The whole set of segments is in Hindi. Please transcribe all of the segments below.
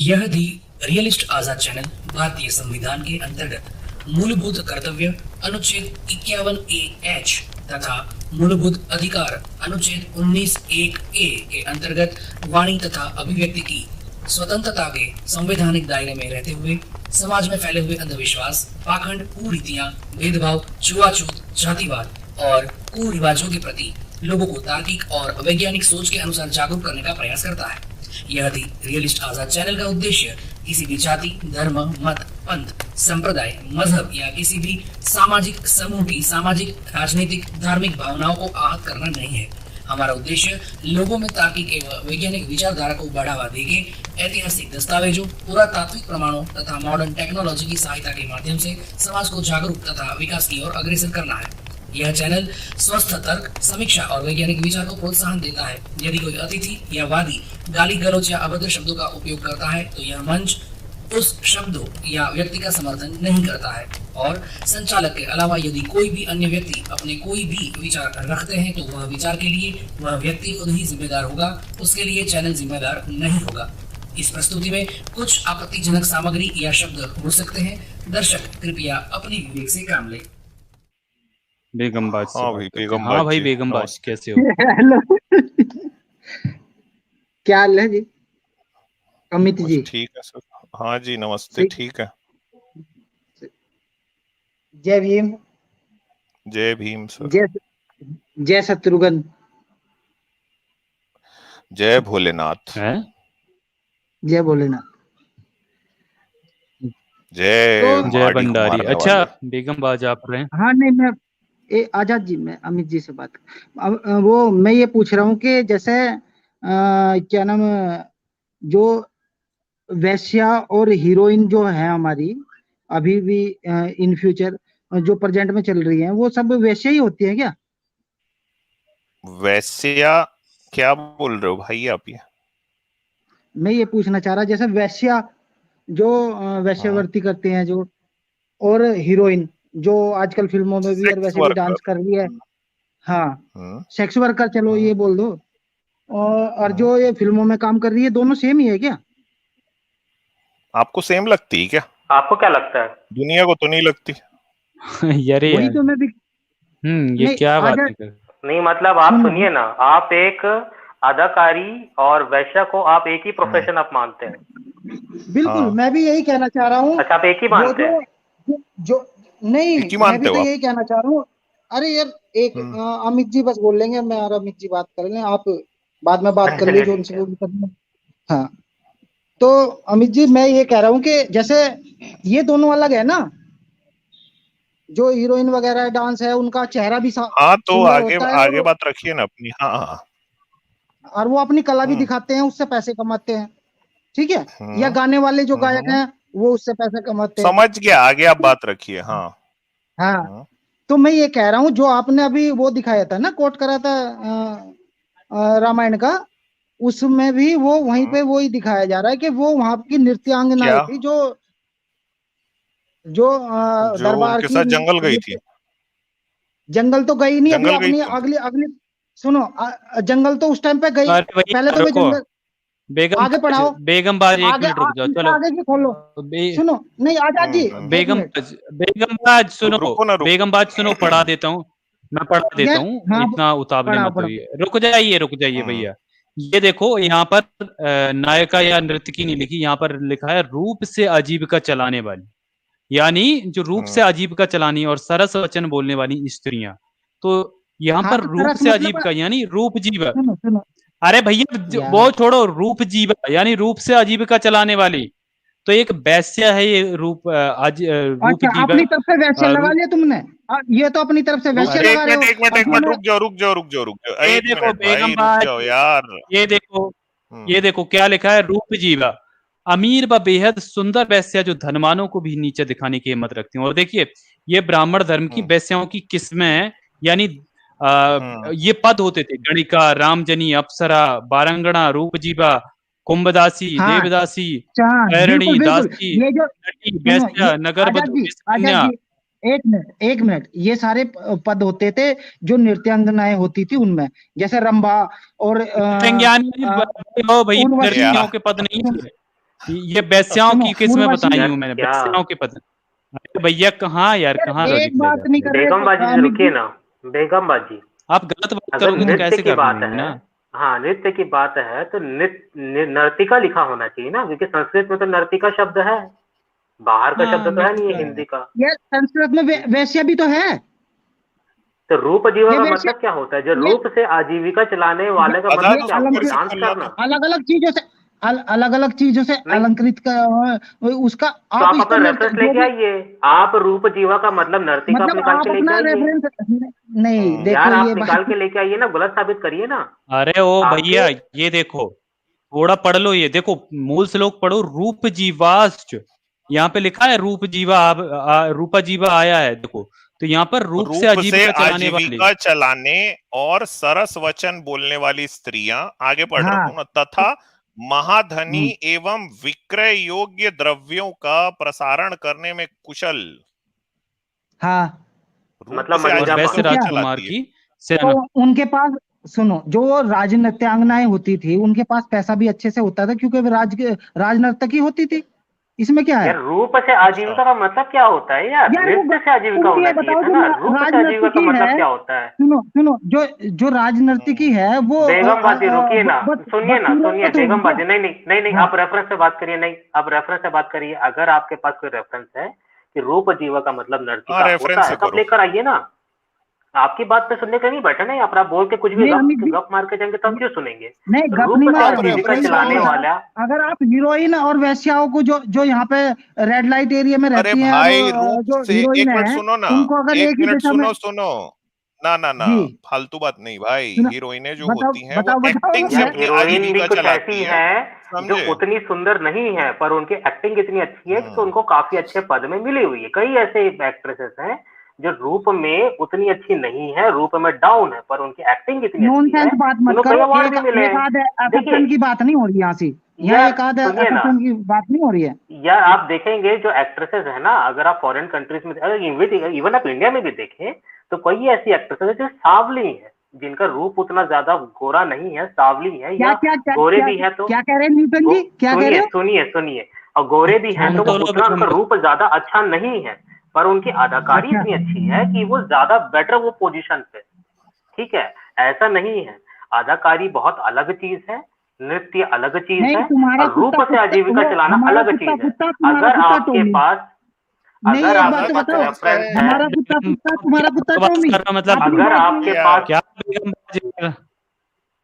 यह दी रियलिस्ट आजाद चैनल भारतीय संविधान के अंतर्गत मूलभूत कर्तव्य अनुच्छेद 51A(H) तथा मूलभूत अधिकार अनुच्छेद 19(1)A के अंतर्गत वाणी तथा अभिव्यक्ति की स्वतंत्रता के संवैधानिक दायरे में रहते हुए समाज में फैले हुए अंधविश्वास, पाखंड, कुरीतियां, भेदभाव, छुआछूत, जातिवाद और कुरिवाजों के प्रति लोगों को तार्किक और वैज्ञानिक सोच के अनुसार जागरूक करने का प्रयास करता है। यह दी रियलिस्ट आजाद चैनल का उद्देश्य किसी भी जाति, धर्म, मत, पंथ, संप्रदाय, मजहब या किसी भी सामाजिक समूह की सामाजिक, राजनीतिक, धार्मिक भावनाओं को आहत करना नहीं है। हमारा उद्देश्य लोगों में तार्किक एवं वैज्ञानिक विचारधारा को बढ़ावा देके ऐतिहासिक दस्तावेजों, पुरातात्विक प्रमाणों तथा मॉडर्न टेक्नोलॉजी की सहायता के माध्यम से समाज को जागरूक तथा विकास की ओर अग्रसर करना है। यह चैनल स्वस्थ तर्क, समीक्षा और वैज्ञानिक विचार को प्रोत्साहन देता है। यदि कोई अतिथि या वादी गाली गलौज या अभद्र शब्दों का उपयोग करता है तो यह मंच उस शब्दों या व्यक्ति का समर्थन नहीं करता है और संचालक के अलावा यदि कोई भी अन्य व्यक्ति अपने कोई भी विचार रखते हैं तो वह विचार के लिए वह व्यक्ति खुद ही जिम्मेदार होगा, उसके लिए चैनल जिम्मेदार नहीं होगा। इस प्रस्तुति में कुछ आपत्तिजनक सामग्री या शब्द हो सकते हैं। दर्शक कृपया अपनी विवेक से काम लें। बेगमबाज से हाँ बात भाई, करते हैं। बेगमबाज हाँ भाई जी, बेगमबाज, नमस्ते। कैसे हो? हेलो। क्या हाल है जी अमित जी? बस ठीक है सर। हाँ जी, नमस्ते। ठीक है। जय भीम। जय भीम सर। जय शत्रुघ्न। जय भोलेनाथ। हैं? जय भोलेनाथ। जय तो जय माड़ी को भंडारी। मारने अच्छा वाले। बेगमबाज आप रहे हैं? हाँ नहीं, मैं आजाद जी, मैं अमित जी से बात वो मैं ये पूछ रहा हूँ कि जैसे क्या नाम, जो वैश्या और हीरोइन जो है हमारी अभी भी इन फ्यूचर जो प्रेजेंट में चल रही है, वो सब वैश्या ही होती है क्या? वैश्या क्या बोल रहे हो भाई आप? ये मैं ये पूछना चाह रहा, जैसे वैश्या जो वैश्यावृत्ति करते हैं जो, और हीरोइन जो आजकल फिल्मों में भी और सेक्स वैसे भी डांस कर रही है। हाँ, सेक्स वर्कर, चलो ये बोल दो। और जो ये फिल्मों में काम कर रही है, दोनों सेम ही है क्या? आपको सेम लगती है क्या? आपको क्या लगता है? दुनिया को तो नहीं लगती। यारे वही यार। तो मैं भी ये नहीं, क्या बात आजाद है? नहीं मतलब आप सुनिए ना, आप एक अदाकारी और वैश्या को आप एक ही प्रोफेशन आप मानते हैं? बिल्कुल, हाँ। मैं भी यही कहना चाह रहा हूँ। अच्छा, आप एक ही मानते हैं? जो नहीं, एक ही मैं मानते भी हो तो आप? यही कहना चाह रहा हूँ। अरे यार, एक अमित जी बस बोल लेंगे, मैं और अमित जी बात कर लें, आप बाद में बात कर चलिए लीजिए ठीक उनसे, है। वो भी करना। हाँ, तो अमित जी मैं ये कह रहा हूँ कि जैसे ये दोनों अलग है ना, जो हीरोइन वगैरह डांस है उनका चेहरा भी हाँ, तो सुंदर आगे होता है, आगे बात रखिए ना अपनी। हाँ हाँ। और वो अपनी कला भी दिखाते हैं, उससे पैसे कमाते हैं, ठीक है? या गाने वाले जो गायक हैं वो उससे पैसे कमाते हैं। समझ गया, आगे आप बात रखिए। हाँ हाँ, तो मैं ये कह रहा हूँ, जो आपने अभी वो दिखाया था ना, कोट करा था रामायण का, उसमें भी वो वहीं पे वो ही दिखाया जा रहा है कि वो वहां की नृत्यांगनाएं क्या? थी, जो जो जो दरबार उनके की साथ जंगल गई थी? जंगल तो गई नहीं, अभी जंगल गई अपनी थी? अगली अगली सुनो, जंगल तो उस टाइम पे गई। अरे भैया पहले तो मैं रुको, जंगल आगे पढ़ाओ, बेगमबाज एक आगे मिनट रुक जाओ। इसका चलो आगे भी खोलो। सुनो, नहीं आजाद जी, एक मिनट। बेगमबाज सुनो, रुको ना, रुको। बेगमबाज सुनो, पढ़ा देता हूँ, मैं पढ़ा देता हूँ। हाँ, इतना उतावले पढ़ाओ मत पढ़ाओ। होइए, रुक जाइए भैया। ये देखो यहाँ पर नायिका या नर्तकी नहीं लिखी, यहाँ पर लिखा है रूप से आजीविका चलाने वाली, यानी जो रूप से आजीविका चलानी और सरस वचन बोलने वाली स्त्रियां। तो यहाँ हाँ, पर तो रूप सरस से मतलब, आजीविका यानी रूप जीवा। सुनो सुनो अरे भैया यार, वो छोड़ो, रूप जीवा यानी रूप से आजीविका चलाने वाली। तो एक वैश्या है ये रूप रूप अच्छा, जीवा। अपनी तरफ से वैश्या लगा रूप लिया तुमने? ये तो अपनी तरफ से वैश्या लगा रहे हो। एक मिनट रुक जाओ। ये एक देखो मिनट भाई, रुक बेगमबाज, जाओ यार। ये देखो क्या लिखा है, रूप जीवा अमीर व बेहद सुंदर वैश्या जो धनवानों को भी नीचे दिखाने की हिम्मत रखती हैं। और देखिए ये ब्राह्मण धर्म की वैश्याओं की किस्में हैं, यानी ये पद होते थे: गणिका, रामजनी, अप्सरा, बारंगणा, रूपजीवा, कुंभदासी, हाँ, देवदासी, बिल्कुल पैरणी, बिल्कुल। दासी, ये जो नटी, सुनो, वैश्या, आजाद नगरवधू, जी, विषकन्या। एक मिनट, ये सारे पद होते थे जो नृत्यांगनाएं होती थी उनमें, जैसे रंभा और नृत्यांगनी हो भैया, उर्वशी। नर्तकियों के पद नहीं थे। ये बेस्याओं सुनो, की किस्में उर्वशी बताई यार हूँ मैंने, क्या बेस्याओं के पता। अरे भैया कहाँ यार, कहाँ एक लॉजिक ले बात जाते नहीं हो? कर रहे बेगम बाजी जी, अमित रुकिए जी। ना। बेगम बाजी, आप गलत बात अगर करोगे तो नृत्य कैसे की कर बात लूंगी है, ना। हाँ नृत्य की बात है तो नर्तिका लिखा होना चाहिए ना, क्योंकि संस्कृत में तो नर्तिका शब्द है, बाहर का हाँ शब्द तो है नहीं है नर्तिका, हिंदी का। ये संस्कृत में वैश्य भी तो है। तो रूप जीवा ये का वैश्य, मतलब क्या होता है? जो ये रूप से आजीविका चलाने वाले का आजाद मतलब ये क्या होता है? फिर से डांस खोलना करना? था। अलग अलग चीजों से, अलग अलग चीजों से नहीं, अलंकृत का उसका तो आप आप इसको अपना नृत्य रेफरेंस जो लेके भी, आइए। आप रूप जीवा का मतलब नर्तिका आप मतलब निकाल आप के लेके अपना आइए। रेफरेंस, नहीं देखो यार आप ये निकाल के लेके आइए ना, गलत साबित करिए ना। अरे ओ आपके भैया ये देखो, थोड़ा पढ़ लो, ये देखो मूल श्लोक पढ़ो, रूप जीवाश्च, यहाँ पे लिखा है रूप जीवा, रूपा जीवा आया है देखो, तो यहाँ पर रूप से रूप से आजीविका चलाने वाली। आजीविका चलाने और सरस वचन बोलने वाली स्त्रियां, आगे पढ़ रहा हाँ हूं ना, तथा महाधनी हम्म, एवं विक्रय योग्य द्रव्यों का प्रसारण करने में कुशल। हाँ रूप मतलब से और मनीषा वैसे तो आजीविका क्या, राजकुमार चलाती है। की तो सेना। उनके पास, सुनो, जो राजनृत्यांगनाएं होती थी उनके पास पैसा भी अच्छे से होता था क्योंकि वे राजनर्तकी होती थी। इसमें क्या है यार रूप से अच्छा, आजीविका का मतलब क्या होता है यार? यार? वो नृत्य से आजीविका तुम होना ये चाहिए बताओ था जो ना, रूप से आजीविका का राजनर्तकी मतलब है, क्या होता है? सुनो सुनो, जो जो राजनर्तकी हम्म, है वो बेगम बाजी रुकिए ना, सुनिए ना, सुनिए बदसूरत बेगम होगी बाजी, क्या? नहीं नहीं नहीं नहीं, हाँ आप रेफरेंस से बात करिए, नहीं आप रेफरेंस से बात करिए। अगर आपके पास कोई रेफरेंस है कि रूप जीवा का मतलब हाँ नर्तिका होता रेफरेंस है से तो आप करो। लेकर आइए ना। आपकी बात पे सुनने के नहीं बैठे ना, आप बोल के कुछ भी नहीं गप अमित जी, गप मार के जाएंगे तो हम क्यों सुनेंगे? नहीं गप रूप नहीं से मार आप रहे हैं, आजीविका कोई रेफरेंस बात चलाने करो। नहीं। वाला। अगर आप हीरोइन और वेश्याओं को जो जो यहाँ पे रेड लाइट एरिया में अरे रहती हैं, वो भाई रूप जो से, हीरोइन एक मिनट है सुनो ना, उनको अगर एक एक ही मिनट दिशा में, सुनो सुनो, ना ना ना, जी फालतू बात नहीं भाई। सुनो, हीरोइनें जो बताओ होती हैं वो बताओ बताओ एक्टिंग से यार मैं, अपनी हीरोइन भी आजीविका कुछ चलाती ऐसी हैं, है जो समझे। उतनी सुंदर नहीं है, पर उनकी एक्टिंग इतनी अच्छी है कि हम्म उनको काफी अच्छे पद में मिली हुई है। कई ऐसे एक्ट्रेसेस हैं जो रूप में उतनी अच्छी नहीं है, रूप में डाउन है, पर उनकी एक्टिंग इतनी अच्छी है नॉनसेंस बात कि मत उनको कई करो। अवार्ड एक भी मिले एक हैं। आध देखिए एक्शन की बात नहीं हो रही यहाँ से, यहाँ यार एक आध सुनिए ना, एक्शन की बात नहीं हो रही है। यार आप देखेंगे जो एक्ट्रेसेस है ना, अगर आप फॉरेन कंट्रीज में, अगर इवन आप इंडिया में भी देखें तो कई ऐसी एक्ट्रेसेस है जो सावली है, जिनका रूप उतना ज्यादा गोरा नहीं है, सावली है, क्या या क्या क्या गोरे क्या भी है तो क्या कह रहे हैं न्यूटन जी, क्या कह रहे सुनिए हो? सुनिए सुनिए, और गोरे भी हैं सुन तो वो तो लो उतना बेगम उनका बाजी। रूप ज्यादा अच्छा नहीं है, पर उनकी अदाकारी अच्छा इतनी अच्छी है कि वो ज्यादा बेटर वो पोजीशन पे। ठीक है, ऐसा नहीं है। अदाकारी बहुत अलग चीज है, नृत्य अलग चीज नहीं, है, तुम्हारा और रूप कुत्ता से कुत्ता, आजीविका वो चलाना हमारा अलग कुत्ता चीज है। कुत्ता, तुम्हारा अगर कुत्ता आपके टॉमी। पास नहीं अगर एक बात अलग आपके तो पास बताओ, कौन सा रेफरेंस है। है, हमारा कुत्ता कुत्ता, तुम्हारा क्या कुत्ता बकवास टॉमी। कर रहे हो मतलब? अपनी अगर बात आपके यार पास क्या बेगम बाजी,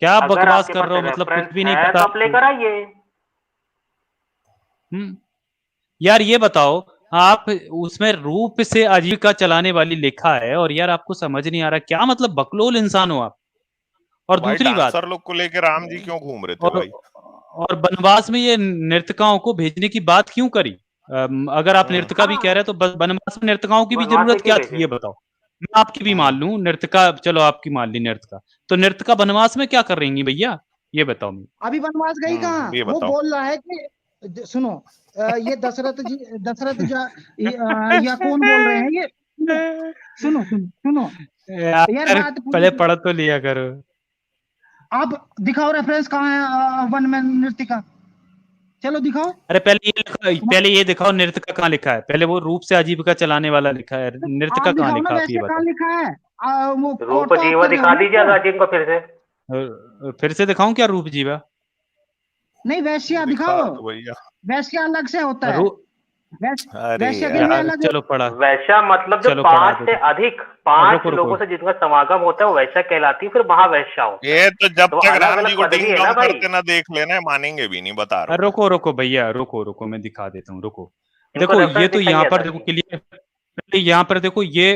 क्या अगर बकवास आपके कर पास रहे हो मतलब? रेफरेंस कुछ भी नहीं है पता तो आप आपको। लेकर आइए। हम्म यार ये बताओ, आप उसमें रूप से आजीविका चलाने वाली लिखा है और यार आपको समझ नहीं आ रहा, क्या मतलब बकलोल इंसान हो आप। और तो भाई दूसरी बात, डांसर लोग को लेके राम जी क्यों घूम रहे थे और भाई। और बनवास में ये नर्तकाओं को भेजने की बात क्यों करी? अगर आप हम्म नर्तका भी कह हाँ, रहे हैं तो बनवास में नर्तकाओं की भी बनवास में जरूरत क्यों क्या भेजे? थी ये बताओ। मैं आपकी भी मान हम्म लूं नर्तका, चलो आपकी मान ली नर्तका, तो नर्तका बनवास में क्या कर रही भैया, ये बताओ मुझे। अभी बनवास गई कहाँ? ये वो बताओ। बोल रहा है कि सुनो, ये दशरथ जी, दशरथ या कौन बोल रहे हैं ये? सुनो सुनो सुनो, यार यार बात पूरी पहले सुनो। पढ़ तो लिया करो। आप दिखाओ रेफरेंस कहाँ है वन मैन नृत्य का, चलो दिखाओ। अरे पहले ये दिखाओ नृतका कहाँ लिखा है, पहले वो रूप से आजीविका चलाने वाला लिखा है, आप नृतका कहाँ दिखाओ ना, लिखा, आप ये वैसे कहाँ बताओ। लिखा है? वो कोट रूप तो आप जीवा कर रहे हो दिखा ना दीजिए इसको। अगर को फिर से। फिर से दिखाऊं क्या रूप जीवा? नहीं वैश्या दिखा दिखाओ, दो भैया। वैश्या अलग से होता है, रू अरे वैश्य के लिए यार अलग। चलो पढ़ा, वैश्या मतलब जो चलो पढ़ा पांच दो, से अधिक, पांच रुको रुको। लोगों से जिनका समागम होता है वो वैश्या कहलाती है, फिर महावैश्या होता है। ये तो जब तो तक अलग राम जी अलग को पदवी डिंग है ना डोंग भाई, करते ना देख लेना, मानेंगे भी नहीं, बता रहा हूँ मैं। रुको रुको भैया, रुको रुको, मैं दिखा देता हूँ, रुको। इनको देखो ये रेफरेंस तो यहाँ दिखाइए पर था देखो जी। क्लियर, यहाँ पर देखो ये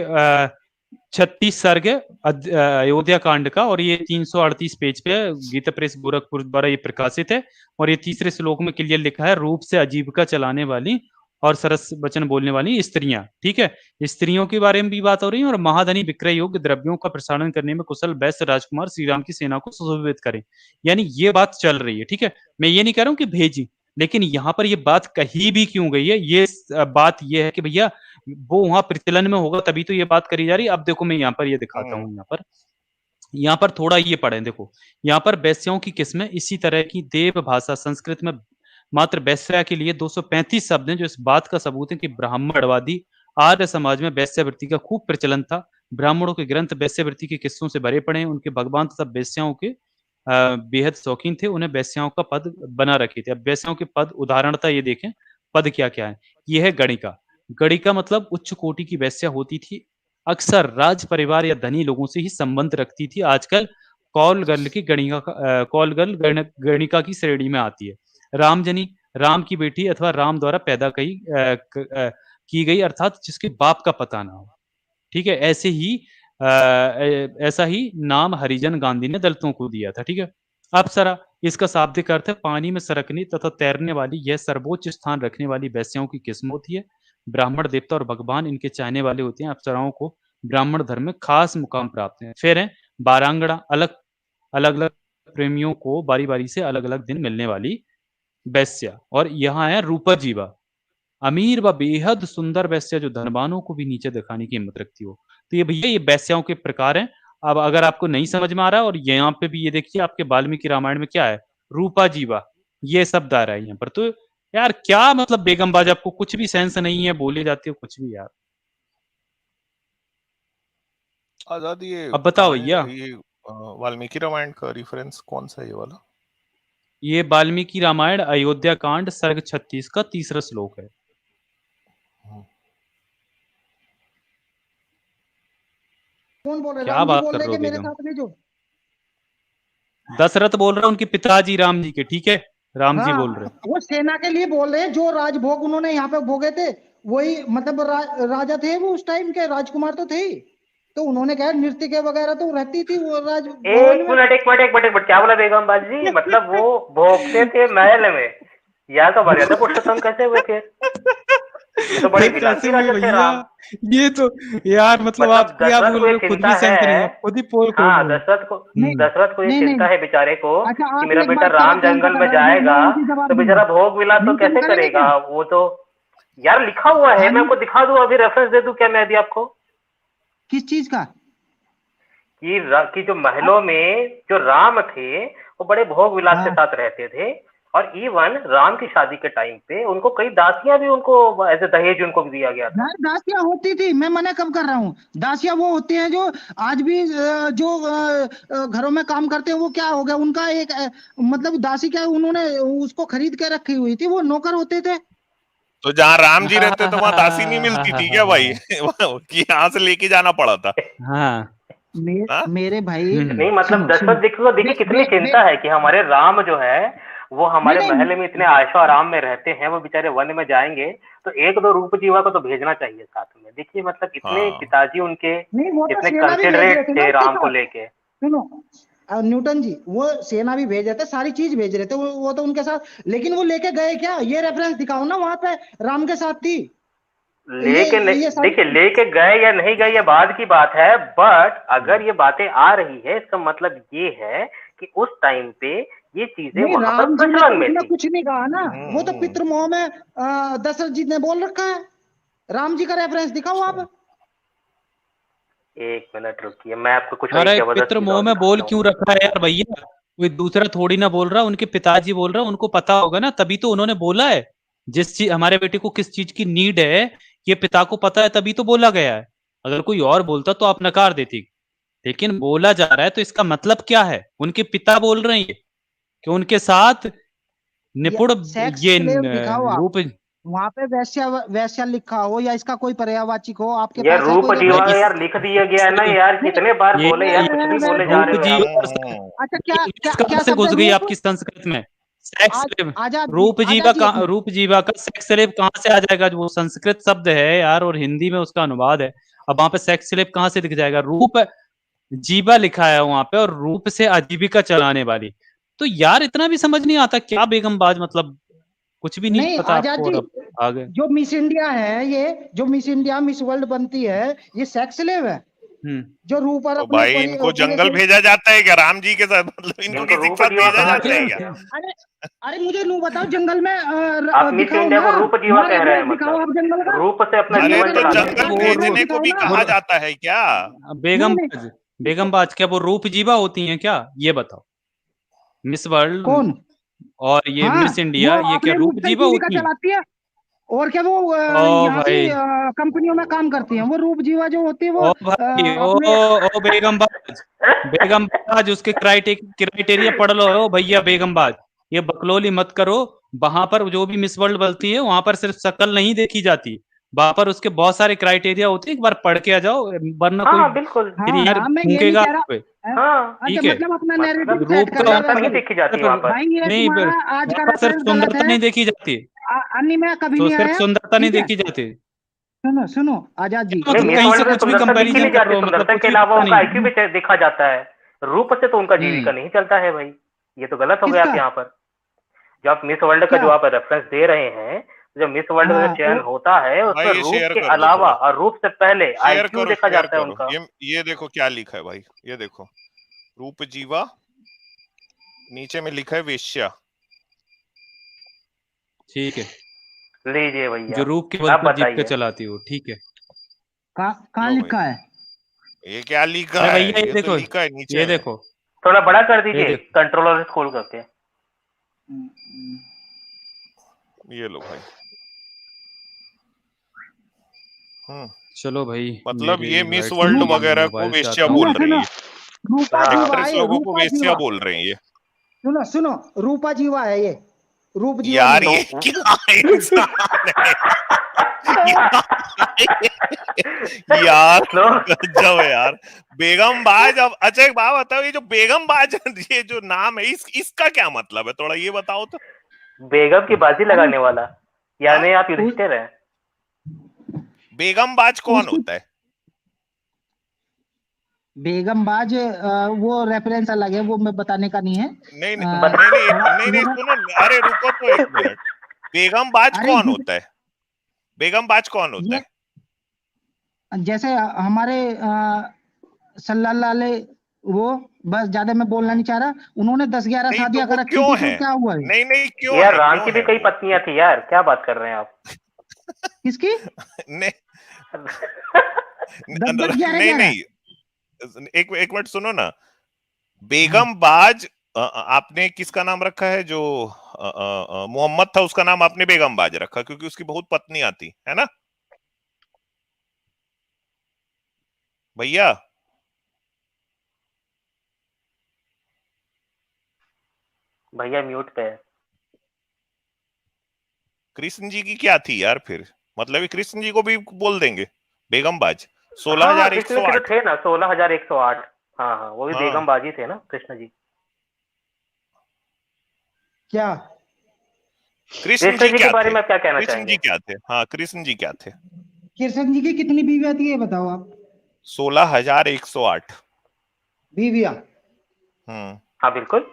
36 सर्ग है अयोध्या कांड का, और ये 338 पेज पे गीता प्रेस गोरखपुर द्वारा ये प्रकाशित है। और ये तीसरे श्लोक में क्लियर लिखा है, रूप से आजीविका चलाने वाली और सरस वचन बोलने वाली स्त्रियां, ठीक है, स्त्रियों के बारे में भी बात हो रही है। और महाधनी विक्रय योग्य द्रव्यों का प्रसारण करने में कुशल वैश्य राजकुमार श्री राम की सेना को सुशोभित करें, यानी ये बात चल रही है, ठीक है। मैं ये नहीं कह रहा हूं कि भेजी, लेकिन यहाँ पर ये बात कही भी क्यों गई है, ये बात ये है कि भैया वो वहां प्रचलन में होगा तभी तो ये बात करी जा रही है। अब देखो मैं यहाँ पर ये दिखाता हम्म हूँ, यहाँ पर थोड़ा ये पढ़ें, देखो यहाँ पर वैश्यों की किस्में इसी तरह की देव भाषा संस्कृत में मात्र वेश्या के लिए 235 शब्द हैं, जो इस बात का सबूत है कि ब्राह्मणवादी आर्य समाज में वेश्यावृत्ति का खूब प्रचलन था। ब्राह्मणों के ग्रंथ वेश्यावृत्ति के किस्सों से भरे पड़े हैं। उनके भगवान तथा वेश्याओं के बेहद शौकीन थे। उन्हें वेश्याओं का पद बना रखे थे। अब वेश्याओं के पद उदाहरणता ये देखें, पद क्या क्या है। ये है गणिका। गणिका मतलब उच्च कोटि की वेश्या होती थी, अक्सर राज परिवार या धनी लोगों से ही संबंध रखती थी। आजकल कॉल गर्ल की कॉल गर्ल गणिका की श्रेणी में आती है। रामजनी, राम की बेटी अथवा राम द्वारा पैदा की गई, अर्थात जिसके बाप का पता ना हो। ठीक है, ऐसा ही नाम हरिजन गांधी ने दलितों को दिया था। ठीक है, अप्सरा इसका शाब्दिक अर्थ है पानी में सरकने तथा तैरने वाली। यह सर्वोच्च स्थान रखने वाली वेश्याओं की किस्म होती है। ब्राह्मण देवता और भगवान इनके चाहने वाले होते हैं। अप्सराओं को ब्राह्मण धर्म में खास मुकाम प्राप्त है। फिर है बारांगड़ा, अलग अलग प्रेमियों को बारी बारी से अलग अलग दिन मिलने वाली वेश्या। और यहाँ है रूपजीवा, अमीर व बेहद सुंदर वेश्या जो धनवानों को भी नीचे दिखाने की हिम्मत रखती हो। तो ये भैया ये वेश्याओं के प्रकार हैं। अब अगर आपको नहीं समझ में आ रहा है, और यहाँ पे भी ये देखिए आपके वाल्मीकि रामायण में क्या है, रूपा जीवा, ये शब्द आ रहा है यहाँ पर। तो यार क्या मतलब बेगमबाज, आपको कुछ भी सेंस नहीं है, बोले जाते हो कुछ भी यार। आजाद, ये अब बताओ भैया, ये वाल्मीकि रामायण का रेफरेंस कौन सा है ये वाला? ये वाल्मीकि रामायण अयोध्या कांड सर्ग 36 का 3रा श्लोक है। कौन बोल रहे? क्या राम जी बात बोल कर रहे रहे कि हो मेरे बेगम? साथ में जो दशरथ बोल रहा है, उनके पिताजी राम जी के। ठीक है, राम जी हाँ, बोल रहे हैं। वो सेना के लिए बोल रहे हैं, जो राजभोग उन्होंने यहाँ पे भोगे थे, वही मतलब राजा थे वो, उस टाइम के राजकुमार तो थे ही। तो उन्होंने कहा नृत्य के वगैरह तो रहती थी वो राज एक मिनट, क्या बोला बेगम बाजी? मतलब वो भोगते थे महल में, या तो मर्यादा पुरुषोत्तम कैसे हुए थे? ये तो बड़े विलासी राजा थे राम। ये तो यार मतलब आप क्या बोल रहे हो, खुद भी सेंस नहीं है, खुद ही पोल खोल हाँ, रहे हो। दशरथ को ये चिंता है बेचारे को अच्छा, कि आप मेरा एक बेटा बात का राम जवाब जंगल में दीजिए, जाएगा मैं उनकी जवाब तो दूंगा। बेचारा भोग विलास तो न्यूटन कैसे करेंगे करेगा? वो तो यार लिखा हुआ है, मैं आपको दिखा दूं, अभी रेफरेंस दे दूं क्या मैं अभी आपको? किस चीज का? कि जो महलों में जो राम थे वो बड़े भोग विलास के साथ रहते थे, और इवन राम की शादी के टाइम पे उनको कई दासियां भी उनको एज ए दहेज उनको दिया गया था। दासियां होती थी, मैं मना कब कर रहा हूँ। दासियां वो होती हैं जो आज भी जो घरों में काम करते हैं, वो क्या हो गया उनका एक मतलब दासी क्या, उन्होंने उसको खरीद के रखी हुई थी, वो नौकर होते थे। तो जहाँ राम जी रहते तो वहां दासी नहीं मिलती थी क्या भाई? कि यहाँ से लेके जाना पड़ा था? हाँ, मेरे भाई नहीं मतलब दशरथ देखिए कितनी चिंता है कि हमारे राम जो है वो हमारे महल में इतने आयशो आराम में रहते हैं, वो बेचारे वन में जाएंगे तो एक दो रूप जीवा को तो भेजना चाहिए साथ में। देखिए मतलब इतने पिताजी उनके इतने कंसिडरेट थे राम को लेके। सुनो न्यूटन जी, वो सेना भी भेज रहे थे, सारी चीज भेज रहे थे, वो तो उनके साथ, लेकिन वो लेके गए क्या? ये रेफरेंस दिखाओ ना, वहां पे राम के साथ थी। लेके देखिए लेके गए या नहीं गए ये बाद की बात है, बट अगर ये बातें आ रही है इसका मतलब ये है कि उस टाइम पे ये चीजें वहां पर प्रचलन में थी। कुछ नहीं कहा ना, वो तो पितृमोह में दशरथ जी ने बोल रखा है। राम जी का रेफरेंस दिखाओ आप। एक मिनट रुकिए, मैं आपको कुछ पितृमोह में बोल क्यों रखा है यार भैया? कोई दूसरा थोड़ी ना बोल रहा, उनके पिताजी बोल रहा, उनको पता होगा ना, तभी तो उन्होंने बोला है। जिस चीज हमारे बेटे को किस चीज की नीड है ये पिता को पता है, तभी तो बोला गया है। अगर कोई और बोलता तो आप नकार देती, लेकिन बोला जा रहा है तो इसका मतलब क्या है? उनके पिता बोल रहे हैं कि उनके साथ निपुण ये रूप, वहां पे वैश्या लिखा हो या इसका कोई पर्यायवाची हो आपके यार पास रूप जीवा यार लिख दिया गया ना यार, कितने बार बोले यार, कुछ भी बोले जा रहे हो। अच्छा क्या से घुस गई आपकी संस्कृत में? रूप जीवा का सेक्स स्लेव कहाँ से आ जाएगा? वो संस्कृत शब्द है यार, और हिंदी में उसका अनुवाद है। अब वहां पे सेक्स स्लेव कहाँ से दिख जाएगा? रूप जीवा लिखा है वहां पे, और रूप से आजीविका चलाने वाली। तो यार इतना भी समझ नहीं आता क्या बेगमबाज, मतलब कुछ भी नहीं पता आपको। आगे जो मिस इंडिया है, ये जो मिस इंडिया मिस वर्ल्ड बनती है, ये सेक्स स्लेव है। जो रूप तो भाई इनको जंगल भेजा जाता है क्या राम जी के साथ? मतलब इनको किसी के साथ भेजा जाता है क्या? अरे मुझे नहीं बताओ, जंगल में आप मिस इंडिया को रूप जीवा कह रहे हैं, मतलब जंगल का रूप से अपना जीवन तो जंगल भेजने को भी कहा जाता है क्या? बेगमबाज क्या वो रूप जीवा होती हैं क्या? ये बताओ। मिस वर्ल्ड कौन? और ये हाँ, मिस इंडिया वो ये क्या अपने रूप रूपचंद जीवा टीवी का होती? चलाती है, और क्या वो ओ यहाँ की भाई, कंपनियों में काम करती हैं। वो रूप जीवा जो होती है वो ओ भाई, अपने ओ बेगमबाज, बेगमबाज, उसके क्राइटेरिया पढ़ लो। ओ भैया बेगमबाज, ये बकलोली मत करो। वहां पर जो भी मिस वर्ल्ड बनती है, वहां पर सिर्फ शक्ल नहीं देखी जाती, वहां पर उसके बहुत सारे क्राइटेरिया होते हैं। एक बार पढ़ के आ जाओ, वरना हाँ कोई हाँ बिल्कुल। फिर हाँ यार हाँ, मैं ये नहीं फूकेगा कह आप पे। रहा। हाँ अच्छा, ठीक है, मतलब अपना मतलब नैरेटिव सेट रूप कर का रहे सुंदरता हो नहीं अभी। देखी जाती सिर्फ वहां पर। भाई ये नहीं, तुम्हारा आज का वहां पर सिर्फ रेफरेंस गलत सुंदरता है। नहीं देखी जाती, अन्य में कभी तो नहीं सिर्फ आया। सुंदरता नहीं ठीक है, देखी जाती। सुनो सुनो आजाद जी, क्या नहीं, मतलब मिस कहीं से वर्ल्ड में कुछ भी सुंदरता देखी कंपैरिजन नहीं कर रहे जाती, हो, मतलब सुंदरता कुछ के भी अलावा पता उनका नहीं। आईक्यू भी देखा जाता है। रूप से तो उनका जीविका नहीं चलता है भाई, ये तो गलत हो गया आप किसका यहाँ पर। जो आप मिस वर्ल्ड का क्या? जो आप रेफरेंस दे रहे हैं, जो मिस वर्ल्ड का जो हाँ चयन होता है भाई उसमें ये रूप शेयर के कर दो अलावा थोड़ा, और रूप से पहले आईक्यू देखा शेयर जाता है करो। उनका। ये देखो क्या लिखा है भाई, ये देखो, रूप जीवा, नीचे में लिखा है वेश्या। लीजिए ठीक है, भैया, जो रूप के बल आप पर जीविका बताइए। चलाती हो, ठीक है। कहाँ लो भाई, लिखा है? ये क्या लिखा अरे है, भैया ये तो लिखा है नीचे ये में। देखो, थोड़ा बड़ा कर ये दीजिए, देखो। कंट्रोलर खोल करके। ये लो भाई। चलो भाई, मतलब मेरे ये मिस डिवाइस वर्ल्ड में सुनो वगैरह को मोबाइल से वेश्या आता हूँ। सुनो बोल रही सुनो, है, रूपा हाँ जीवा एक्ट्रेस है ये, लोगों को रूपा वेश्या जीवा। बोल रही है। सुनो सुनो, रूपा जीवा है ये, रूप जीवा यार नहीं ये है। क्या इंसान है यार, लो गजब है यार। बेगम बाज, अब अच्छा एक बात बताओ, ये जो बेगम बाज ये जो नाम है, इसका क्या मतलब है, थोड़ा ये बताओ तो। बेगम की बाजी अरे लगाने वाला, हाँ, यानी आप उ, युधिष्ठिर हैं। बेगम बाज कौन उसकी होता है? बेगमबाज वो रेफरेंस अलग है, वो मैं बताने का नहीं है। नहीं नहीं बता नहीं नहीं थोड़ा नहीं नहीं, थोड़ा सुनो, अरे रुको तो एक मिनट। बेगम बाज अरे कौन होता है? बेगम बाज कौन होता ये है? जैसे हमारे सल्लल्लाहु अलैहि, वो बस ज्यादा मैं बोलना नहीं चाह रहा, उन्होंने 10-11 नहीं तो शादियां वो कर रखी क्यों थी, है? तो क्या हुआ है? नहीं नहीं, यार राम की क्यों भी है कई वो? पत्नियां थी यार, क्या बात कर रहे हैं आप। किसकी? नहीं 10-10 नहीं 11-11। नहीं, एक मिनट सुनो ना। बेगम बाज, आपने किसका नाम रखा है, जो मोहम्मद था उसका नाम आपने बेगम बाज रखा, क्योंकि उसकी बहुत पत्नियां थी, है ना भैया? भैया म्यूट पे है। कृष्ण जी की क्या थी यार फिर? मतलब ये कृष्ण जी को भी बोल देंगे बेगम बाज? हाँ कृष्ण के तो 16,108। थे ना 16,108। हाँ हाँ, वो भी हाँ, बेगम बाजी थे ना कृष्ण जी। क्या? कृष्ण कृष्ण जी जी के क्या बारे थे? में आप क्या कहना कृष्ण जी चाहेंगे। क्या थे? हाँ, कृष्ण जी क्या थे? कृष्ण जी की कितनी बीवियां थी ये बताओ आप। 16,108। बीवियां हम्म। हाँ बिल्कुल।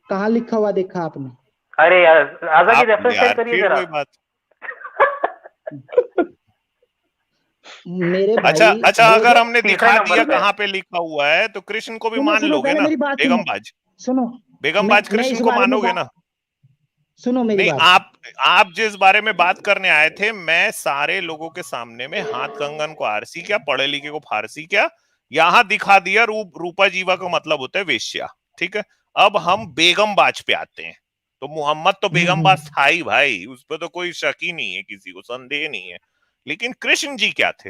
कहाँ लिखा हुआ देखा आपने? अरे यार आजा की आप रेफरेंस शेयर यार करिए फिर जरा। वही बात। मेरे अच्छा भाई अच्छा, वो अगर जो हमने तीसरे दिखा नंबर दिया पे है। कहाँ पे लिखा हुआ है, तो कृष्ण को भी सुनो मान सुनो, लोगे पहले ना? मेरी बात सुनो। बेगम बाज, सुनो, बेगम बाज मैं कृष्ण इस को बारे में मानोगे ना? सुनो मेरी नहीं, बात। आप जिस बारे में बात करने आए थे, मैं सारे लोगों के सामने में हाथ कंगन को आरसी क्या, पढ़े लिखे को फारसी क्या, यहां दिखा दिया। रूपा जीवा का मतलब होता है वेश्या, ठीक है। अब हम बेगम बाज पे आते हैं। तो मोहम्मद तो बेगम बाज था ही भाई, उस पर तो कोई शक ही नहीं है, किसी को संदेह नहीं है। लेकिन कृष्ण जी क्या थे?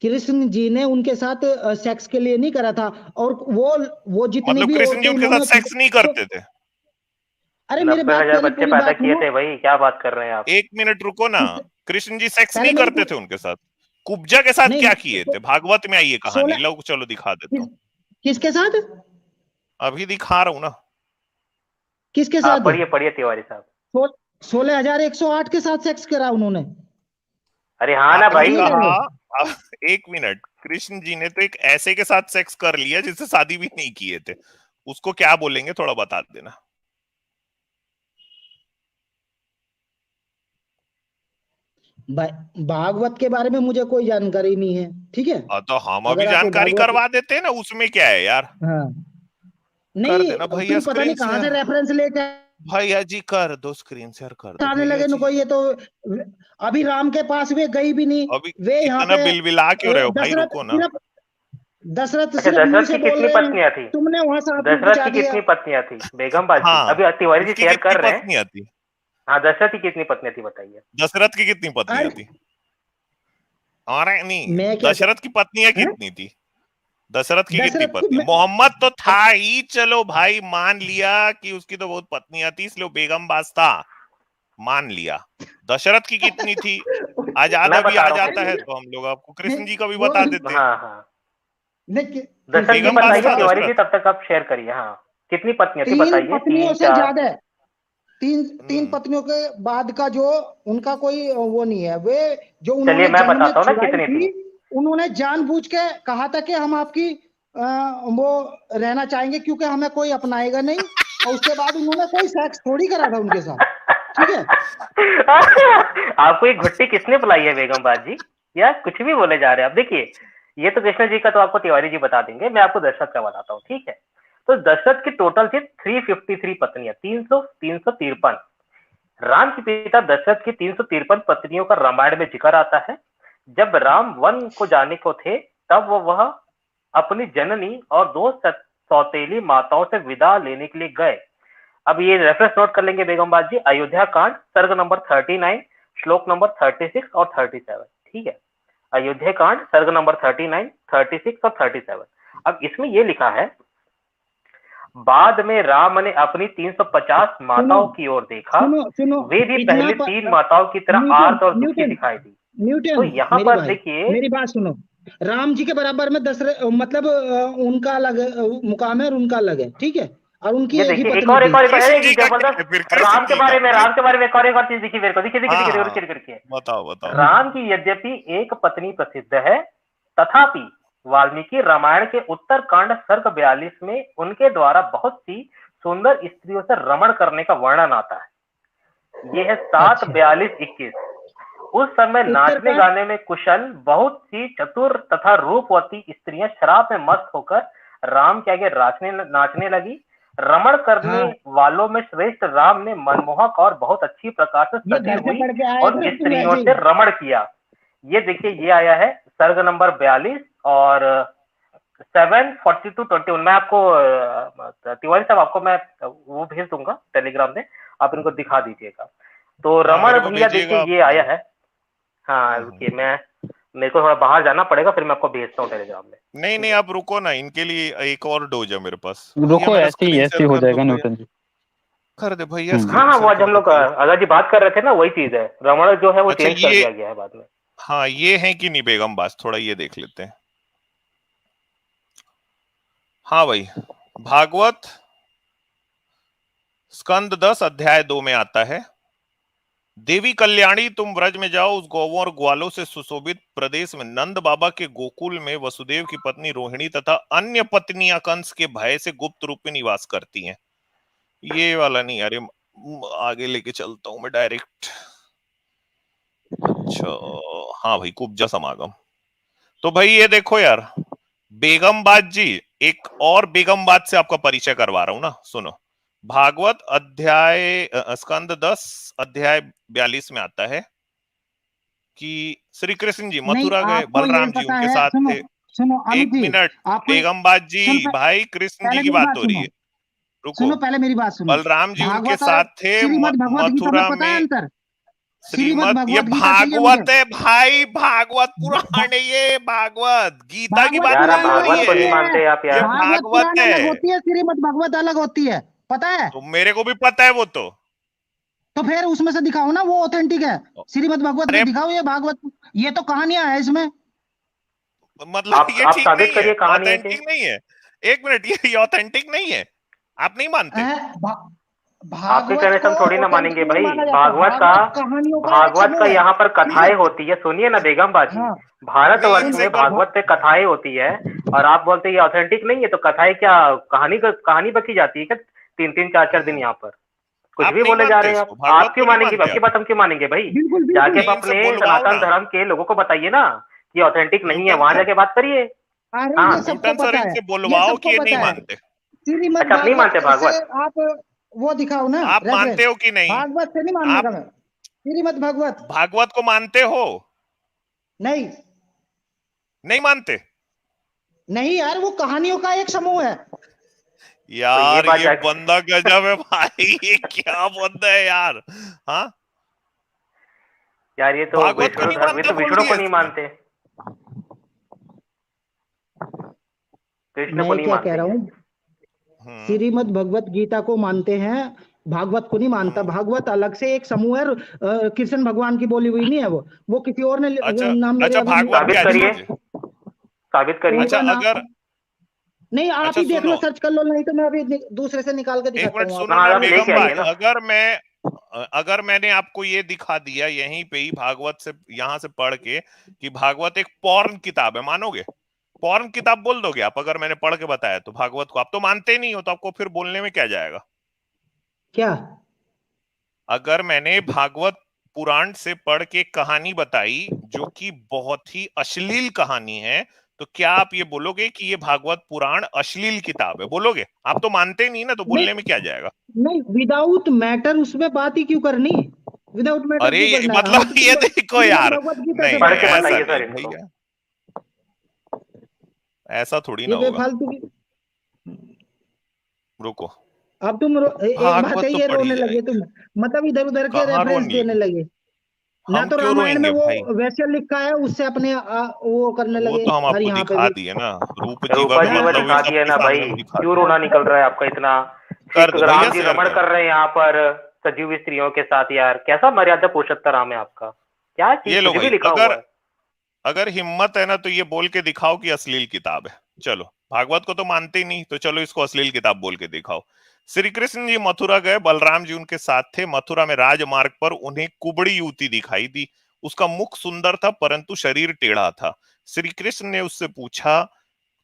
कृष्ण जी ने उनके साथ सेक्स के लिए नहीं करा था, और वो जितनी मतलब भी कृष्ण जी औरतें उनके उन्होंने साथ सेक्स नहीं करते थे? अरे मेरी बात 90,000 पहले बच्चे पूरी पैदा बात किए सुनो। थे भाई, क्या बात कर रहे हैं आप। एक मिनट रुको ना। किस कृष्ण जी सेक्स पहले नहीं मेरी करते थे उनके साथ? कुब्जा के साथ नहीं क्या किए थे? भागवत में आई ये कहानी, 16 लो चलो दिखा देता किस, हूँ। किसके साथ? अभी दिखा रहा हूँ ना। किसके हाँ साथ? पढ़िए पढ़िए तिवारी साहब। 16,108 के साथ सेक्स करा उन्होंने। अरे हाँ ना आपने ऐसे नहीं भाई। कह रहे कहा, हो? एक मिनट, कृष्ण जी ने तो एक ऐसे के साथ सेक्स कर लिया जिससे शादी भी नहीं किए थे, उसको क्या बोलेंगे, थोड़ा बता देना। भागवत के बारे में मुझे कोई जानकारी नहीं है, ठीक है। हाँ, तो हम अभी अगर आपको जानकारी भागवत, करवा देते हैं ना, उसमें क्या है यार। हाँ कर नहीं, देना भैया तुम पता नहीं स्क्रीन कहाँ से शेयर। रेफरेंस लेके भैया जी कर दो, स्क्रीन शेयर कर दो आने भैया लगे न जी। कोई, ये तो अभी राम के पास वे गई भी नहीं। अभी वे यहाँ इतना पे बिलबिला क्यों रहे हो भाई, दशरथ रुको ना। सिर्फ दशरथ अच्छा, सिर्फ मुंह दशरथ से की बोल कितनी रहे हैं, पत्नियां थी? तुमने वहां से आके दशरथ बचा की दिया। कितनी पत्नियां थी बेगम बाजी? हाँ, अभी तिवारी जी उसकी शेयर कितनी कर रहे हैं। पत्नियां थी? हाँ, दशरथ की कितनी पत्नियां थी बताइए। दशरथ की कितनी पत्नियां अरे थी? अरे नहीं, मैं क्या दशरथ की पत्नियां हैं? कितनी थी? दशरथ की कितनी दशरथ की पत्नियां? मोहम्मद तो था ही, चलो भाई मान लिया कि उसकी तो बहुत पत्नियां थी, इसलिए वो बेगमबाज था, मान लिया। दशरथ की कितनी थी? आजाद मैं अभी बता आ रहा जाता हूँ। है तो हम लोग आपको कृष्ण जी का भी वो बता देते। हाँ हाँ, नहीं दशरथ की बेगमबाज बताइए था तिवारी जी, दशरथ। तब तक आप शेयर करिए। हाँ, कितनी पत्नियां थी 3 बताइए? पत्नियों 3 से 4? ज्यादा है। तीन हम्म, पत्नियों के बाद का जो उनका कोई वो नहीं है। वे जो चलिए उन्होंने मैं जंग में बताता हूँ ना छुड़ाई कितनी थी, थी। उन्होंने जानबूझ के कहा था कि हम आपकी वो रहना चाहेंगे क्योंकि हमें कोई अपनाएगा नहीं, और उसके बाद उन्होंने कोई सेक्स थोड़ी करा था उनके साथ। ठीक है। आपको ये घुट्टी किसने पिलाई है बेगम बाजी? या कुछ भी बोले जा रहे हैं आप? देखिए, ये तो कृष्ण जी का तो आपको तिवारी जी बता देंगे, मैं आपको दशरथ का बताता हूँ, ठीक है? तो दशरथ की टोटल थी 353 पत्नियां, 353। राम के पिता दशरथ की 353 पत्नियों का रामायण में जिक्र आता है। जब राम वन को जाने को थे, तब वह अपनी जननी और दो सौतेली माताओं से विदा लेने के लिए गए। अब ये रेफरेंस नोट कर लेंगे बेगम बाजी, अयोध्या कांड सर्ग नंबर 39, श्लोक नंबर 36 और 37। ठीक है, अयोध्या कांड सर्ग नंबर 39, 36 और 37। अब इसमें ये लिखा है, बाद में राम ने अपनी 350 माताओं की ओर देखा, सुनो सुनो, वे भी इतना पहले 3 माताओं की तरह आर्त और दुखी न्यूटन दिखाई दी। तो न्यूटन यहाँ मेरे पर भाई, देखिए, मेरी बात सुनो। राम जी के बराबर में दशरथ मतलब उनका अलग मुकाम है और उनका अलग है, ठीक है, और उनकी ये एक ही देखिए, पत्नी थी। कृष्ण जी का क्या है जबरदस्त। फिर? कृष्ण जी का राम के बारे में एक और चीज देखिए मेरे को, देखिए देखिए हाँ देखिए, हाँ, रुकिए रुकिए। बताओ बताओ। राम की यद्यपि एक पत्नी प्रसिद्ध है, तथापि वाल्मीकि रामायण के उत्तरकांड सर्ग 42 में उनके द्वारा बहुत सी सुंदर स्त्रियों से रमण करने का वर्णन आता है। यह है 7 अच्छा, 42 21। उस समय नाचने उत्तरकांड गाने में कुशल बहुत सी चतुर तथा रूपवती स्त्रियां शराब में मस्त होकर राम के आगे नाचने लगी। रमण करने हाँ, वालों में श्रेष्ठ राम ने मनमोहक और बहुत अच्छी प्रकार से ये सजी घर से हुई पढ़ के आए और थे तुम स्त्रियों ऐसे से ही। रमण किया। ये देखिए, ये आया है सर्ग नंबर 42 और 742-21। मैं आपको तिवारी साहब, आपको मैं वो भेज दूंगा टेलीग्राम में, आप इनको दिखा दीजिएगा। तो हाँ रमण मेरे को भैया भेजिएगा देखिए आप। ये आया है। हाँ रुकिए, मेरे को थोड़ा बाहर जाना पड़ेगा, फिर मैं आपको भेजता हूँ टेलीग्राम में। नहीं ठीक नहीं, है, आप रुको ना, इनके लिए एक और डोज है मेरे पास। भैया रुको, मेरा ऐसे ही स्क्रीन ऐसे शेयर ही हो कर दो जाएगा भैया, न्यूटन जी। कर दे भैया, हाँ स्क्रीन हाँ, वो शेयर आज कर हम दे लोग भैया। आजाद जी बात कर रहे थे ना, वही चीज है। रमण जो है वो अच्छा चेंज कर ये, दिया गया है बाद में। हाँ ये है कि नहीं बेगमबाज, थोड़ा ये देख लेते हैं। हाँ भाई, भागवत स्कंद 10 अध्याय 2 में आता है, देवी कल्याणी तुम व्रज में जाओ, उस गौवों और ग्वालों से सुशोभित प्रदेश में नंद बाबा के गोकुल में वसुदेव की पत्नी रोहिणी तथा अन्य पत्नियां कंस के भय से गुप्त रूप में निवास करती हैं। ये वाला नहीं, अरे आगे लेके चलता हूं मैं डायरेक्ट। अच्छा, हाँ भाई, कुब्जा समागम। तो भाई ये देखो यार, बेगमबाज जी, एक और बेगमबाज से आपका परिचय करवा रहा हूं ना, सुनो। भागवत अध्याय स्कंद 10 अध्याय 42 में आता है कि श्री कृष्ण जी नहीं, मथुरा गए, आपको ये बलराम जी पता उनके है, साथ सुनो थे। सुनो अमित एक जी, मिनट आपको बेगमबाज जी, सुन भाई कृष्ण जी पहले की मेरी बात बात हो रही सुनो, है, रुको। सुनो पहले मेरी बात सुनो। बलराम जी उनके भागवत और साथ थे श्रीमद् भगवत गीता में मथुरा पता है में। अंतर? श्रीमद् श्रीमद, ये भगवत गीता चाहिए मुझे। भागवत है भाई, भागवत भा- पुराण है ये, भागवत गीता की भागवत बात यार, आप नहीं पुराण हो अलग रही भागवत को होती नहीं है, है, मानते आप ये यार। भागवत भागवत पुराण अलग है। होती है, श्रीमद् भगवत अलग होती है, पता है? तो मेरे को भी पता है वो तो। तो फिर उसमें से दिखाओ ना, वो ऑथेंटिक है। श्रीमद् भगवत में अरे दिखाओ ये भागवत, ये तो कहानियां है इसमें। मतलब ये आप ठीक साबित नहीं है, करिए कहानी है कि ऑथेंटिक नहीं है। एक मिनट, ये ऑथेंटिक नहीं है, आप नहीं मानते? आपके भागवत कहने से को हम थोड़ी ना ऑथेंटिक मानेंगे नहीं भाई। माना जाता, भागवत कहानियों का एक भागवत का समूह है, यहाँ पर ठीक है? कथाएं होती है, सुनिए ना बेगम बाजी। हाँ, भारतवर्ष नहीं में एक बार, भागवत पे कथाएं होती है, और आप बोलते हैं ये ऑथेंटिक नहीं है, तो कथाएं क्या कहानी बकी जाती है क्या 3-3 4-4 दिन यहाँ पर? कुछ आप भी नहीं बोले जा मानते रहे हैं इसको, आप भागवत को क्यों नहीं मानेंगे? मानते आपकी आप? बात हम क्यों मानेंगे भाई? बिल्कुल जाके बिल्कुल। आप नहीं, इनसे अपने बुलवाओ सनातन ना, धर्म के लोगों को बताइए ना कि ऑथेंटिक नहीं है, न्यूटन वहां सर, जाके बात करिए। अरे हाँ, ये सबको न्यूटन सर पता है, इनसे ये बुलवाओ कि सबको ये नहीं पता है। मानते। श्रीमद् अच्छा, आप नहीं मानते भागवत से भागवत? आप वो दिखाओ ना आप रेफरेंस। मानते हो कि नहीं? भागवत से नहीं मानने का आप मैं, श्रीमद् भागवत भागवत को मानते हो? नहीं, नहीं मानते? नहीं यार, वो कहानियों का एक समूह है। यार बात ये जाके- बंदा गजब है भाई, ये क्या बंदा है यार। हाँ, यार ये तो भागवत को विष्णु नहीं धर्म, ये मानते तो बोल विष्णु दिया को नहीं इसने। मानते, कृष्ण को मैं नहीं क्या कह मानते रहा ये। हूँ, श्रीमद् भगवत गीता को मानते हैं, भागवत को नहीं मानता। हम्म। भागवत अलग से एक समूह है, कृष्ण भगवान की बोली हुई नहीं है वो किसी और ने अच्छा नाम मेरे अच्छा, अभी भागवत साबित क्या करिए, चीज है? साबित करिए। अच्छा उनका नाम अगर, नहीं, आप अच्छा ही देख लो, सुनो, सर्च कर लो, नहीं तो मैं अभी दूसरे से निकाल के एक दिखाता मिनट हूँ सुनो आपको। हाँ ना आप लेके बेगम आइए भाई, ना। अगर मैंने आपको ये दिखा दिया यहीं पे ही भागवत से, यहां से पढ़ के कि भागवत एक पॉर्न किताब है, मानोगे? पॉर्न किताब बोल दोगे आप अगर मैंने पढ़ के बताया तो? भागवत को आप तो मानते नहीं हो, तो आपको फिर बोलने में क्या जाएगा? क्या? अगर मैंने भागवत पुराण से पढ़ के कहानी बताई जो कि बहुत ही अश्लील कहानी है, तो क्या आप ये बोलोगे कि ये भागवत पुराण अश्लील किताब है? बोलोगे? आप तो मानते नहीं ना, तो नहीं बोलने में क्या जाएगा? नहीं, विदाउट मैटर उसमें बात ही क्यों करनी? विदाउट मैटर अरे क्यों करना है? हम मतलब तो ये देखो श्रीमद् यार, भगवत गीता से नहीं पढ़ नहीं बात के कर रहे ऐसा हैं। बताइए नहीं सर है इनको। भैया, ऐसा थोड़ी ना ये होगा। बेफालतू की। रुको, अब तुम एक बात भागवत है, तो ये पढ़ी रोने लगे जाएगी। तुम, मतलब इधर उधर के कहाँ रेफरेंस रोने देने लगे? लगे। ना हम तो क्यों रामायण में रोएंगे वो भाई? वैसे लिखा है, उससे अपने वो करने वो लगे, तो हम और आपको यहाँ पे दिखा भी। दिए ना, रूप जीवा रूपा का जीवा मतलब भी दिखा दिया सबके ना भाई, सामने हम दिखा क्यों दिए। रोना निकल रहा है आपका इतना? श्री कर दो भैया, राम जी शेयर रमण कर कर दो। रहे हैं यहाँ पर सजीव स्त्रियों के साथ, यार कैसा मर्यादा पुरुषोत्तम राम है आपका, क्या ये चीज लो कुछ भी भाई, लिखा हुआ अगर है। अगर हिम्मत है ना तो ये बोल के दिखाओ कि अश्लील किताब है। चलो, भागवत को तो मानते ही नहीं, तो चलो इसको अश्लील किताब बोल के दिखाओ। श्री कृष्ण जी मथुरा गए, बलराम जी उनके साथ थे। मथुरा में राजमार्ग पर उन्हें कुबड़ी युवती दिखाई दी। उसका मुख सुंदर था परंतु शरीर टेढ़ा था। श्री कृष्ण ने उससे पूछा,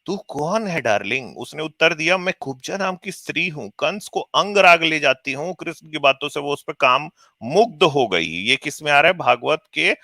तू कौन है डार्लिंग? उसने उत्तर दिया, मैं कुब्जा नाम की स्त्री हूँ, कंस को अंग राग ले जाती हूँ। कृष्ण की बातों से वो उस पर काम मुग्ध हो गई। ये किस में आ रहा है? भागवत के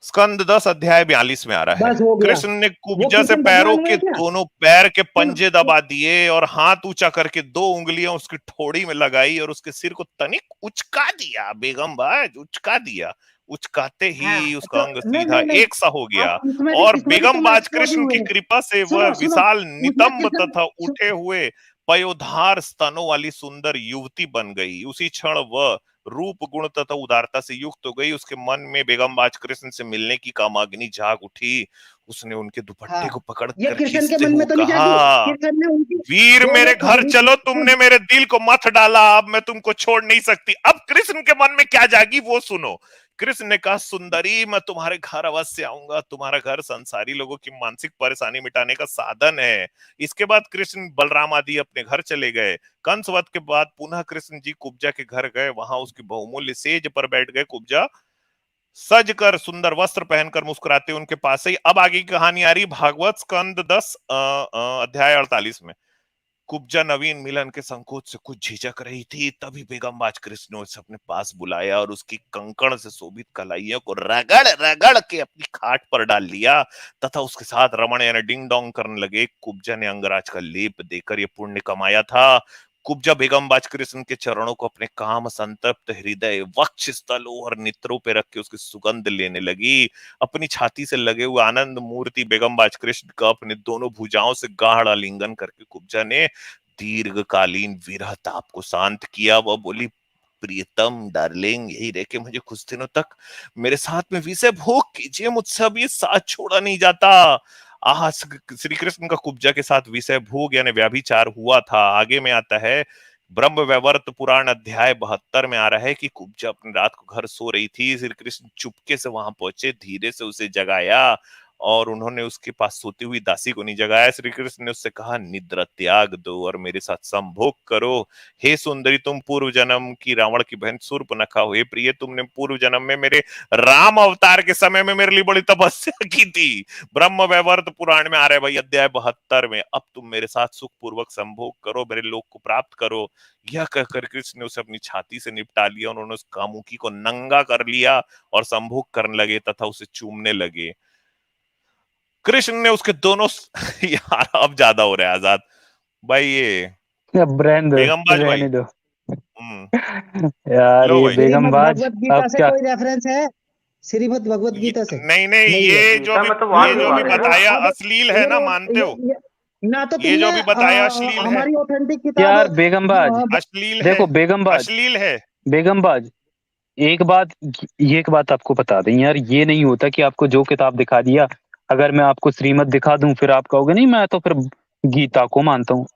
स्कंद 10 अध्याय 42 में आ रहा है। बस हो गया। कृष्ण ने वो कुब्जा से कृष्ण पैरों भगवान के हुए क्या? दोनों पैर के सुन, पंजे दबा दिए और हाथ ऊंचा करके 2 उंगलियां उसकी ठोड़ी में लगाई और उसके सिर को तनिक उचका दिया। बेगम भाई, उचका दिया। उचकाते हाँ, ही उसका तो अंग नहीं सीधा नहीं नहीं, एक सा हो गया अब इसमें और इसमें भी बेगम तुम बाज एक्सपोज ही कृष्ण की हुए। कृपा से वह सुनो सुनो, विशाल उसमें नितंब कृष्ण तथा उठे हुए पयोधार स्तनों वाली सुंदर युवती बन गई। उसी क्षण वह रूप गुण तथा उदारता से युक्त हो गई। उसके मन में बेगमबाज कृष्ण से मिलने की कामाग्नि जाग उठी। उसने उनके हाँ, दुपट्टे को ये पकड़कर कृष्ण के खींचते मन हुए में तो नहीं कहा, जागी। कृष्ण ने उनकी वीर जो वो मेरे घर कुबड़ी चलो, थी, तुमने मेरे दिल को मत डाला, अब मैं तुमको छोड़ नहीं सकती। अब कृष्ण के मन में क्या जागी वो सुनो। कृष्ण ने कहा, सुंदरी मैं तुम्हारे घर अवश्य आऊंगा। तुम्हारा घर संसारी लोगों की मानसिक परेशानी मिटाने का साधन है। इसके बाद कृष्ण बलराम आदि अपने घर चले गए। कंसवध के बाद पुनः कृष्ण जी कुब्जा के घर गए। वहां उसकी बहुमूल्य सेज पर बैठ गए। कुब्जा सज कर सुंदर वस्त्र पहनकर मुस्कुराते उनके पास ही। अब आगे की कहानी आ रही भागवत स्कंद 10 अध्याय 48 में। कुब्जा नवीन मिलन के संकोच से कुछ झिझक रही थी, तभी बेगमबाज कृष्ण ने उसे अपने पास बुलाया और उसकी कंकड़ से शोभित कलाइयों को रगड़ रगड़ के अपनी खाट पर डाल लिया तथा उसके साथ रमण यानी डिंग डोंग करने लगे। कुब्जा ने अंगराज का लेप देकर यह पुण्य कमाया था। कुब्जा बेगमबाज कृष्ण के चरणों को अपने काम संतप्त हृदय, वक्ष स्थलों और नेत्रों पे रख के उसकी सुगंध लेने लगी। अपनी छाती से लगे हुए आनंद मूर्ति बेगमबाज कृष्ण का अपने दोनों भुजाओं से गाढ़ आलिंगन करके कुब्जा ने दीर्घकालीन विरह ताप को शांत किया। वह बोली, प्रियतम डार्लिंग, यही रह के मुझे कुछ दिनों तक मेरे साथ में विषय भोग कीजिए, मुझसे अब ये साथ छोड़ा नहीं जाता। आह, श्री कृष्ण का कुब्जा के साथ विषय भोग यानी व्याभिचार हुआ था। आगे में आता है ब्रह्म वैवर्त पुराण अध्याय 72 में आ रहा है कि कुब्जा अपनी रात को घर सो रही थी। श्री कृष्ण चुपके से वहां पहुंचे, धीरे से उसे जगाया और उन्होंने उसके पास सोती हुई दासी को नहीं जगाया। श्री कृष्ण ने उससे कहा, निद्रा त्याग दो और मेरे साथ संभोग करो। हे सुंदरी, तुम पूर्व जन्म की रावण की बहन शूर्पणखा हो। हे प्रिय, तुमने पूर्व जन्म में मेरे राम अवतार के समय में मेरे लिए बड़ी तपस्या की थी। ब्रह्म वैवर्त पुराण में आ रहा है भाई अध्याय 72 में। अब तुम मेरे साथ सुख पूर्वक संभोग करो, मेरे लोक को प्राप्त करो। यह कहकर कृष्ण ने उसे अपनी छाती से निपटा लिया। उन्होंने उस कामुकी को नंगा कर लिया और संभोग करने लगे तथा उसे चूमने लगे। कृष्ण ने उसके दोनों यार अब ज्यादा हो रहा है आजाद भाई, ये अब रहने दो, बेगमबाज भाई। रहने दो हम्म, यार, लो ये भाई। बेगमबाज श्रीमद् भगवत गीता अब से क्या। कोई रेफरेंस है? श्रीमद् भगवत गीता से नहीं नहीं, नहीं ये है। जो गीता भी में तो वहां ये भी जो भी बात है ना। बताया अश्लील है ना, मानते हो? ना तो ये जो तुमने भी बताया अश्लील है, हमारी ऑथेंटिक किताब यार बेगमबाज, अश्लील है, देखो बेगमबाज, अश्लील है। बेगमबाज, एक बात, ये एक बात आपको बता दें यार, ये नहीं होता कि आपको जो किताब दिखा दिया, अगर मैं आपको श्रीमद् दिखा दूं फिर आप कहोगे नहीं मैं तो फिर गीता को मानता हूँ,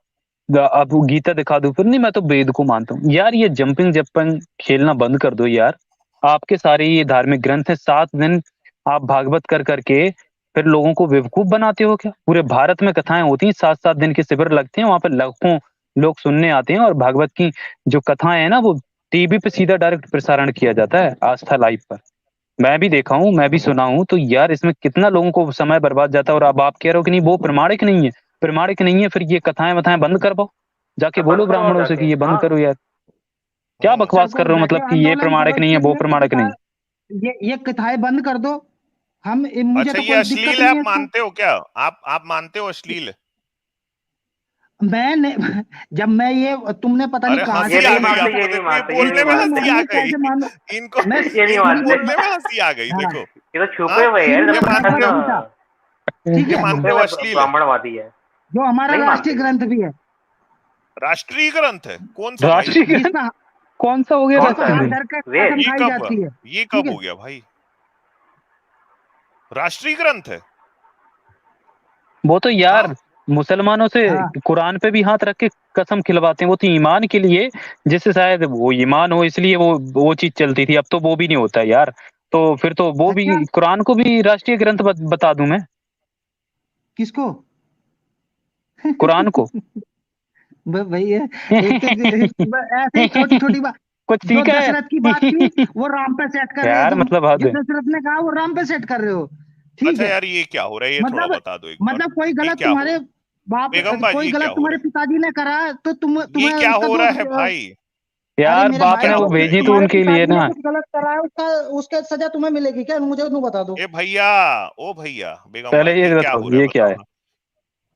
आप गीता दिखा दूं फिर नहीं मैं तो वेद को मानता हूँ। यार ये जंपिंग जंपिंग खेलना बंद कर दो यार। आपके सारे ये धार्मिक ग्रंथ है, 7 दिन आप भागवत कर करके फिर लोगों को बेवकूफ बनाते हो क्या? पूरे भारत में कथाएं होती हैं, 7-7 दिन के शिविर लगते हैं, वहां पे लाखों लोग सुनने आते हैं, और भागवत की जो कथाएं हैं ना वो टीवी पे सीधा डायरेक्ट प्रसारण किया जाता है आस्था लाइव पर। मैं भी देखा हूँ, मैं भी सुना हूँ, तो यार इसमें कितना लोगों को समय बर्बाद जाता है, और अब आप कह रहे हो कि नहीं वो प्रमाणिक नहीं है, प्रमाणिक नहीं है, फिर ये कथाएं वथाएं बंद कर पाओ, जाके बोलो ब्राह्मणों से कि ये बंद करो यार। क्या बकवास कर रहे हो, मतलब कि ये प्रमाणिक नहीं है वो प्रमाणिक नहीं। ये कथाएं बंद कर दो। मुझे अच्छा, तो ये कोई अश्लील दिक्कत है, नहीं आप है इसमें। मानते हो क्या? आप मानते हो अश्लील है? जब मैं ये तुमने पता नहीं अरे कहाँ हंसी ये से आ नहीं गई मानते, आपको, ये नहीं देखो ये मानते, ये बोलने नहीं में मानते। हंसी आ ये गई कैसे मानो? इनको, मैं ये नहीं इनको मानते। बोलने में हंसी आ गई, हाँ, देखो। ये तो छुपे हाँ, हुए हैं यार, ये जब मानते ना हो? गीता, ठीक ये है, मानते छुपे हो हुए अश्लील है? ब्राह्मणवादी है, जो हमारा नहीं राष्ट्रीय मानते। ग्रंथ भी है, राष्ट्रीय ग्रंथ है कौन सा भाई? राष्ट्रीय ग्रंथ जिसमें कौन सा हो गया कौन सा राष्ट्रीय है? हाथ ग्रंथ? धर कर वेद। कसम खाई जाती है। ये ठीक कब है, हो गया भाई? राष्ट्रीय ग्रंथ है? वो तो यार हाँ, मुसलमानों से हाँ, कुरान पे भी हाथ रख के कसम खिलवाते हैं, वो तो ईमान के लिए, जिससे शायद वो ईमान हो इसलिए वो चीज चलती थी, अब तो वो भी नहीं होता है यार। तो फिर तो वो अच्छा, भी, कुरान को भी राष्ट्रीय ग्रंथ बता दूं मैं? किसको? कुरान को। भैया, एक तो ऐसे ही छोटी छोटी बात, कुछ जो सीखा है? दशरथ की बात की वो राम पे सेट कर रहे हो यार तुम। मतलब हद जो है। दशरथ ने कहा वो राम पे सेट कर रहे हो। ठीक अच्छा है, यार, ये क्या हो रहा है, ये थोड़ा मतलब बता दो एक बार। कोई ये गलत क्या हो तुम्हारे रहा है बाप, बेगम बाजी, कोई ये क्या गलत हो तुम्हारे रहा पिताजी ने करा तो है? ये तुम्हें क्या उसका हो रहा दोष है भाई? अरे यार मेरे बाप भाई, ने क्या वो हो रहा है? भेजी तो तुम्हारे उनके लिए पिताजी ने ना। कुछ गलत करा है, उसका सजा तुम्हें मिलेगी क्या? मुझे तुम बता दो। ए भैया, ओ भैया, बेगम पहले भाई, ये ये क्या बताओ हो रहा है ये क्या बताओ है? ना।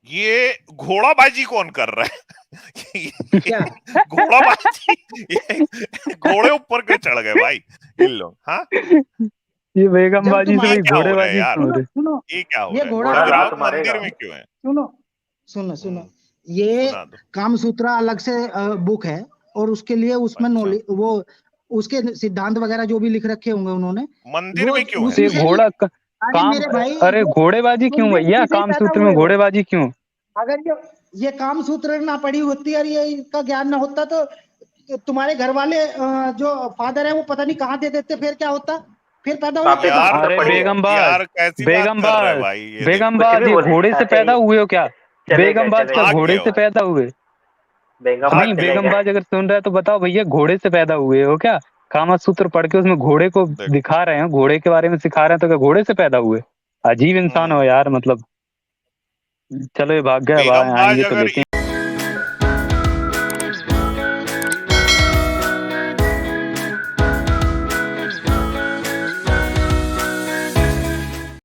ये घोड़ाबाजी कौन कर रहा है? क्या? घोड़ाबाजी, ये घोड़े ऊपर क्यों चढ़ गए भाई इन लोग? हाँ, ये जब बेगमबाजी से ये हुई, क्या हो रहा है घोड़ेबाजी यार? क्यों हो सुनो रही? सुनो, ये क्या हो ये रहा है? घोड़ा, घोड़ा लात खजुराहो मंदिर मारेगा। में क्यों है? सुनो सुनो सुनो, हम्म, ये सुना दो। कामसूत्रा अलग से बुक है, और उसके लिए उसमें अच्छा, नॉलेज, वो उसके सिद्धांत वगैरह जो भी लिख रखे होंगे उन्होंने, मंदिर वो में क्यों है? तो ये उसमें से ही। घोड़ा अरे काम, मेरे भाई, अरे घोड़ेबाजी तुम क्यों भी भैया? उसी से ही काम पैदा सूत्र में हुए हो। घोड़ेबाजी क्यों? अगर ये काम सूत्र ना पढ़ी होती और ये इसका ज्ञान ना होता तो तुम्हारे घर वाले जो फादर है वो पता नहीं कहाँ दे देते, फिर क्या होता? फिर पैदा हो आपने जाते यार तुम। कहाँ तक अरे पढ़ी है? बेगमबाज, यार कैसी बात कर रहे हैं बेगमबाज, भाई, ये देखो। कुछ भी बेगमबाज, ये बोले। घोड़े से पैदा हुए हो क्या? चलेगा बेगमबाज क्या चलेगा। भाग घोड़े गए से हो, पैदा हुए? बेगमबाद नहीं, चलेगा। बेगमबाज अगर सुन रहा है तो बताओ भैया, घोड़े से पैदा हुए हो क्या? कामा सूत्र पढ़ के उसमें घोड़े को देखो। दिखा रहे हैं, घोड़े के बारे में सिखा रहे हैं, तो क्या घोड़े से पैदा हुए? अजीब इंसान हो हम्म, यार, मतलब। चलो ये भाग गया, अब बेगमबाज आएंगे तो अगर लेते हैं।